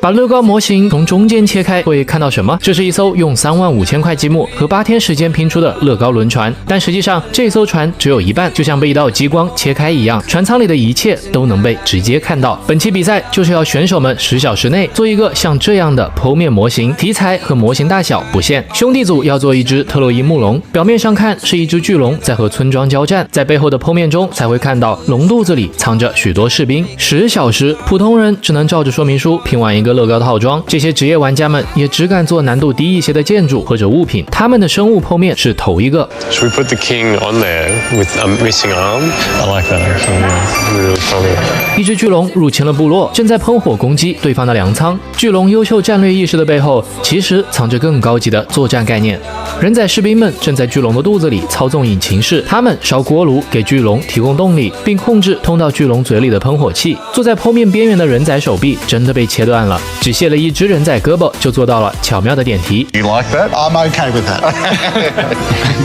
把乐高模型从中间切开会看到什么？这是一艘用35000块积木和8天时间拼出的乐高轮船，但实际上这艘船只有一半，就像被一道激光切开一样，船舱里的一切都能被直接看到。本期比赛就是要选手们10小时内做一个像这样的剖面模型，题材和模型大小不限。兄弟组要做一只特洛伊木龙，表面上看是一只巨龙在和村庄交战，在背后的剖面中才会看到龙肚子里藏着许多士兵。10小时，普通人只能照着说明书拼完一个乐高套装，这些职业玩家们也只敢做难度低一些的建筑或者物品。他们的生物剖面是头一个。Should we put the king on there with a missing arm? I like that actually. Yeah. Really funny. 一只巨龙入侵了部落，正在喷火攻击对方的粮仓。巨龙优秀战略意识的背后，其实藏着更高级的作战概念。人仔士兵们正在巨龙的肚子里操纵引擎室，他们烧锅炉给巨龙提供动力，并控制通到巨龙嘴里的喷火器。坐在剖面边缘的人仔手臂真的被切断了，只卸了一只人仔胳膊就做到了巧妙的点题。You like that? I'm okay with that.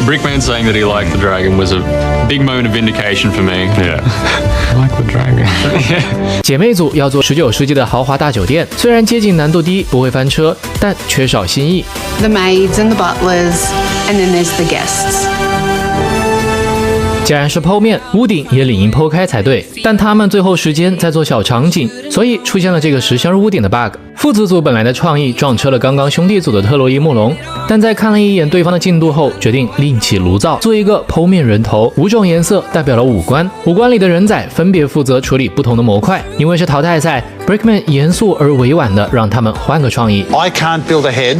Brickman saying that he liked the dragon was a big moment of vindication for me. Yeah. I like the dragon. 姐妹组要做19世纪的豪华大酒店，虽然街景难度低，不会翻车，但缺少新意。The maids and the butlers, and then there's the guests. 既然是剖面，屋顶也理应剖开才对，但他们最后时间在做小场景，所以出现了这个实心屋顶的 bug。父子组本来的创意撞车了刚刚兄弟组的特洛伊木龙，但在看了一眼对方的进度后，决定另起炉灶，做一个剖面人头，5种颜色代表了5官，五官里的人仔分别负责处理不同的模块。因为是淘汰赛 ，Brickman 严肃而委婉地让他们换个创意。I can't build a head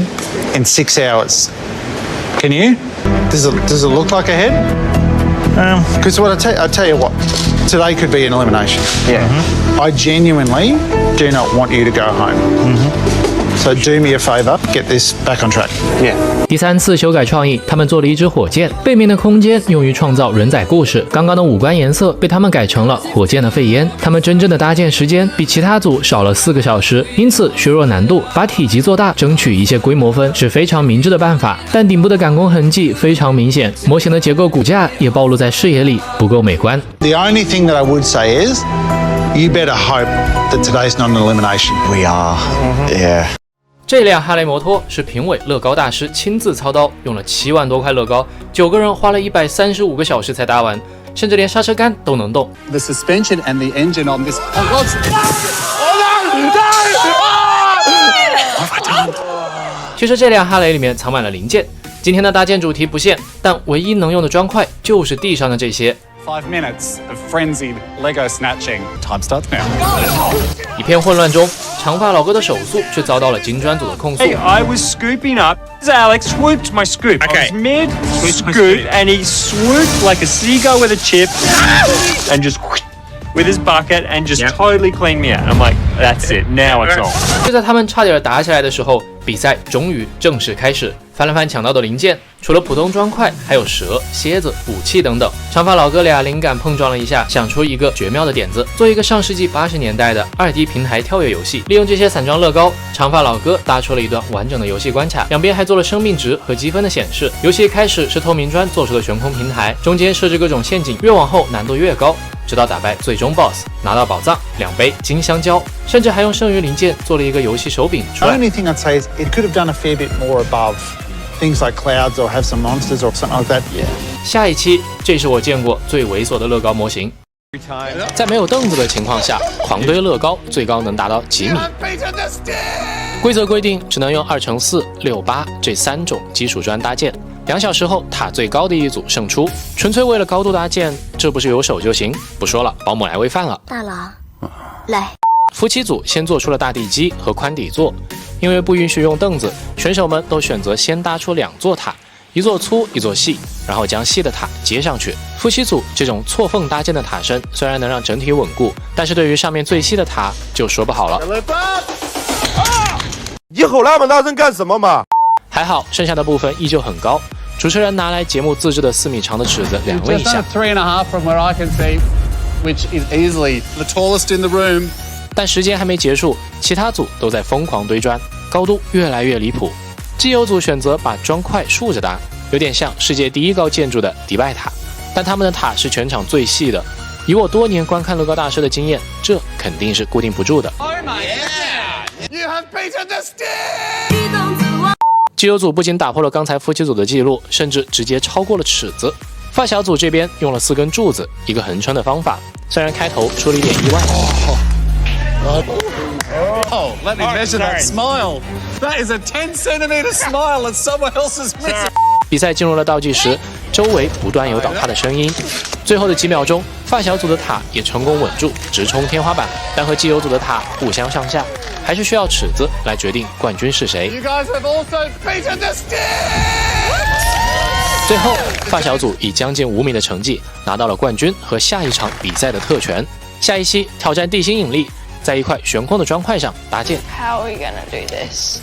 in 6 hours. Can you? Does it look like a head? Because what I tell you what, today could be an elimination. Yeah. I genuinely do not want you to go home. So do me a favour, get this back on track. Yeah. 第3次修改创意，他们做了一只火箭，背面的空间用于创造人仔故事。刚刚的5官颜色被他们改成了火箭的肺烟。他们真正的搭建时间比其他组少了4个小时，因此削弱难度，把体积做大，争取一些规模分是非常明智的办法。但顶部的赶工痕迹非常明显，模型的结构骨架也暴露在视野里，不够美观。The only thing that I would say is, you better hope that today's not an elimination. We are. Yeah. 这辆哈雷摩托是评委乐高大师亲自操刀，用了7万多块乐高，9个人花了135个小时才搭完，甚至连刹车杆都能动。The suspension and the engine on this. Oh, 其实这辆哈雷里面藏满了零件。今天的搭建主题不限，但唯一能用的砖块就是地上的这些。5 minutes of frenzied Lego snatching. Time starts now. 一片混乱中，长发老哥的手速却遭到了金砖组的控诉。Hey, I was scooping up. Alex swooped my scoop. Okay. I was mid scoop, and he swooped like a seagull with a chip, and just with his bucket and just totally cleaned me out. I'm like, that's it. Now it's on. 就在他们差点打起来的时候，比赛终于正式开始。翻了翻抢到的零件，除了普通砖块，还有蛇、蝎子、武器等等。长发老哥俩灵感碰撞了一下，想出一个绝妙的点子，做一个上世纪80年代的2D 平台跳跃游戏。利用这些散装乐高，长发老哥搭出了一段完整的游戏关卡，两边还做了生命值和积分的显示。游戏开始是透明砖做出的悬空平台，中间设置各种陷阱，越往后难度越高，直到打败最终 BOSS， 拿到宝藏2杯金香蕉，甚至还用剩余零件做了一个游戏手柄出来。 The only thing I'd say is it could have done a fair bit more above things like clouds or have some monsters or something like that. Yeah. 下一期，这是我见过最猥琐的乐高模型。在没有凳子的情况下，狂堆乐高最高能达到几米？规则规定只能用2×4、6×8这3种基础砖搭建。2小时后，塔最高的一组胜出。纯粹为了高度搭建，这不是有手就行。不说了，保姆来喂饭了。大郎，来。夫妻组先做出了大地基和宽底座，因为不允许用凳子，选手们都选择先搭出2座塔，一座粗一座细，然后将细的塔接上去。夫妻组这种错缝搭建的塔身虽然能让整体稳固，但是对于上面最细的塔就说不好了。你吼那么大声干什么嘛？还好剩下的部分依旧很高，主持人拿来节目自制的4米长的尺子量了一下。 3.5 from where I can see, which is easily the tallest in the room. 但时间还没结束，其他组都在疯狂堆砖，高度越来越离谱。基友组选择把砖块竖着搭，有点像世界第1高建筑的迪拜塔，但他们的塔是全场最细的。以我多年观看乐高大师的经验，这肯定是固定不住的。You have beaten the stick! 基友组不仅打破了刚才夫妻组的记录，甚至直接超过了尺子。发小组这边用了4根柱子，一个横穿的方法，虽然开头出了一点意外。Oh, let me measure that smile. That is a 10cm smile that someone else is missing. 比赛进入了倒计时，周围不断有倒塌的声音。最后的几秒钟，发小组的塔也成功稳住，直冲天花板，但和基友组的塔不相上下，还是需要尺子来决定冠军是谁。 You guys have also beaten the stick! 最后，发小组以将近5米的成绩拿到了冠军和下一场比赛的特权。下一期挑战地心引力，在一块悬空的砖块上搭建。 How are we gonna do this?